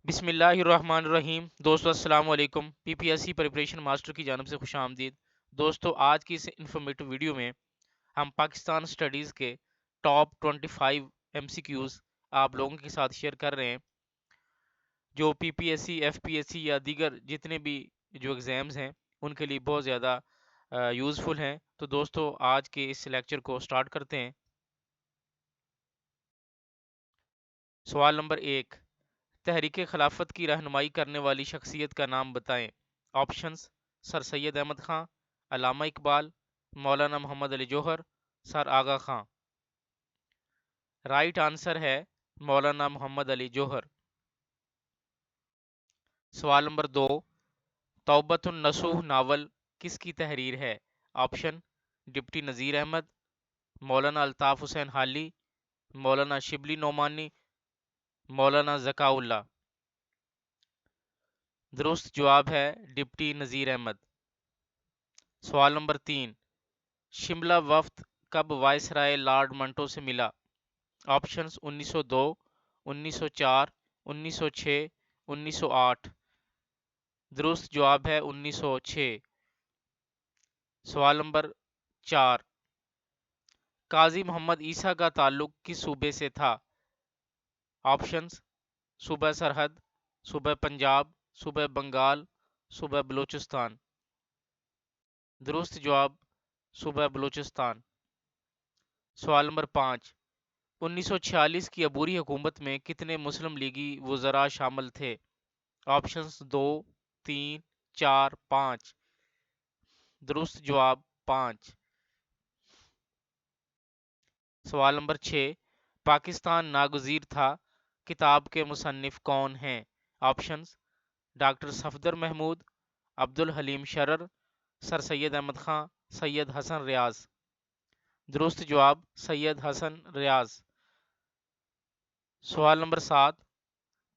بسم اللہ الرحمن الرحیم۔ دوستو السلام علیکم۔ P P S C preparation master کی جانب سے خوش آمدید۔ دوستو آج کی اس انفارمیٹو ویڈیو میں ہم پاکستان سٹڈیز کے ٹاپ 25 ایم سی کیوز آپ لوگوں کے ساتھ شیئر کر رہے ہیں جو P P S C, F P S C یا دیگر جتنے بھی جو ایگزامز ہیں ان کے لیے بہت زیادہ یوزفل ہیں۔ تو دوستو آج کے اس لیکچر کو سٹارٹ کرتے ہیں۔ سوال نمبر 1، تحریک خلافت کی رہنمائی کرنے والی شخصیت کا نام بتائیں۔ آپشنز: سر سید احمد خان، علامہ اقبال، مولانا محمد علی جوہر، سر آغا خان۔ رائٹ آنسر ہے مولانا محمد علی جوہر۔ سوال نمبر 2، توبۃ النصوح ناول کس کی تحریر ہے؟ آپشن: ڈپٹی نذیر احمد، مولانا الطاف حسین حالی، مولانا شبلی نعمانی، مولانا ذکاء اللہ۔ درست جواب ہے ڈپٹی نذیر احمد۔ سوال نمبر 3، شملہ وفد کب وائسرائے لارڈ منٹو سے ملا؟ آپشنز: 1902، 1904، 1906، 1908۔ درست جواب ہے 1906۔ سوال نمبر 4، قاضی محمد عیسیٰ کا تعلق کس صوبے سے تھا؟ آپشنز: صوبہ سرحد، صوبہ پنجاب، صوبہ بنگال، صوبہ بلوچستان۔ درست جواب صوبہ بلوچستان۔ سوال نمبر 5، 1946 کی عبوری حکومت میں کتنے مسلم لیگی وزراء شامل تھے؟ آپشنز: 2، 3، 4، 5۔ درست جواب 5۔ سوال نمبر 6، پاکستان ناگزیر تھا کتاب کے مصنف کون ہیں؟ آپشنز: ڈاکٹر صفدر محمود، عبدالحلیم شرر، سر سید احمد خان، سید حسن ریاض۔ درست جواب سید حسن ریاض۔ سوال نمبر 7،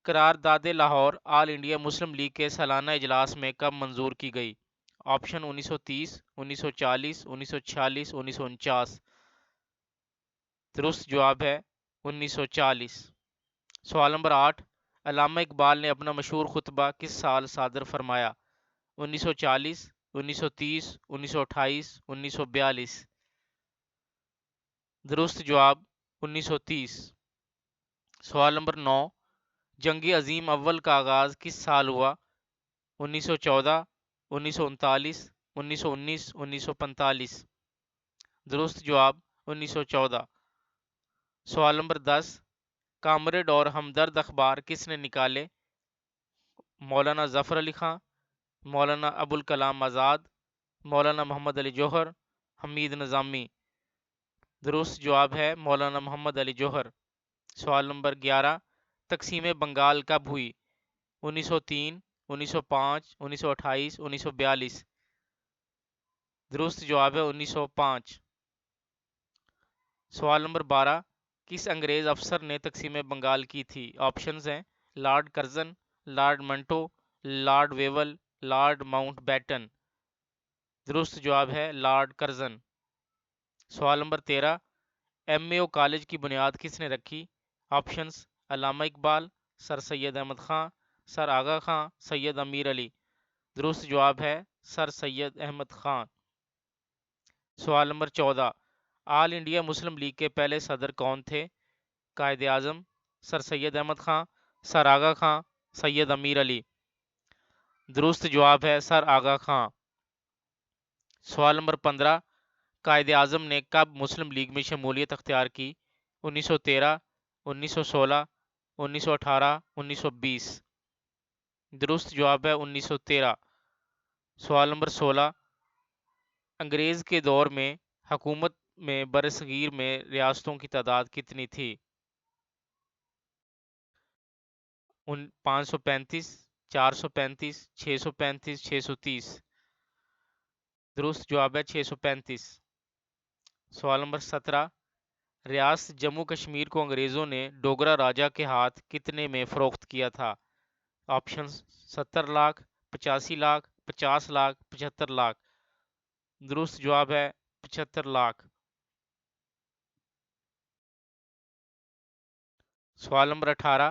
قرارداد لاہور آل انڈیا مسلم لیگ کے سالانہ اجلاس میں کب منظور کی گئی؟ آپشن: 1930، 1940، 1946، 1949۔ درست جواب ہے 1940۔ سوال نمبر 8، علامہ اقبال نے اپنا مشہور خطبہ کس سال صادر فرمایا؟ 1940، 1930، 1928، 1942۔ درست جواب 1930۔ سوال نمبر 9، جنگ عظیم اول کا آغاز کس سال ہوا؟ 1914، 1939، 1919، 1945۔ درست جواب 1914۔ سوال نمبر 10، کامریڈ اور ہمدرد اخبار کس نے نکالے؟ مولانا ظفر علی خان، مولانا ابوالکلام آزاد، مولانا محمد علی جوہر، حمید نظامی۔ درست جواب ہے مولانا محمد علی جوہر۔ سوال نمبر 11، تقسیم بنگال کب ہوئی؟ 1903، 1905، 1928، 1942۔ درست جواب ہے 1905۔ سوال نمبر 12، کس انگریز افسر نے تقسیم بنگال کی تھی؟ آپشنز ہیں: lord Curzon, lord Minto, lord Wavell, lord Mountbatten. درست جواب ہے لارڈ کرزن۔ سوال نمبر 13، ایم اے او کالج کی بنیاد کس نے رکھی؟ آپشنز: علامہ اقبال، سر سید احمد خان، سر آغا خان، سید امیر علی۔ درست جواب ہے سر سید احمد خان۔ سوال نمبر 14، آل انڈیا مسلم لیگ کے پہلے صدر کون تھے؟ قائد اعظم، سر سید احمد خان، سر آغا خان، سید امیر علی۔ درست جواب ہے سر آغا خان۔ سوال نمبر 15، قائد اعظم نے کب مسلم لیگ میں شمولیت اختیار کی؟ 1913، 1916، 1918، 1920۔ درست جواب ہے 1913۔ سوال نمبر 16، انگریز کے دور میں حکومت میں برصغیر میں ریاستوں کی تعداد کتنی تھی؟ 535، 435، 635، 630۔ درست جواب ہے 635۔ سوال نمبر 17، ریاست جموں کشمیر کو انگریزوں نے ڈوگرا راجہ کے ہاتھ کتنے میں فروخت کیا تھا؟ آپشنز: 70 لاکھ، 85 لاکھ، 50 لاکھ، 75 لاکھ۔ درست جواب ہے 75 لاکھ۔ سوال نمبر 18،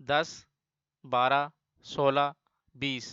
10, 12, 16, 20।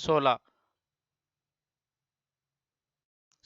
16।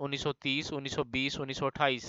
1930, 1920, 1928।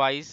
22,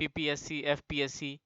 PPSC, FPSC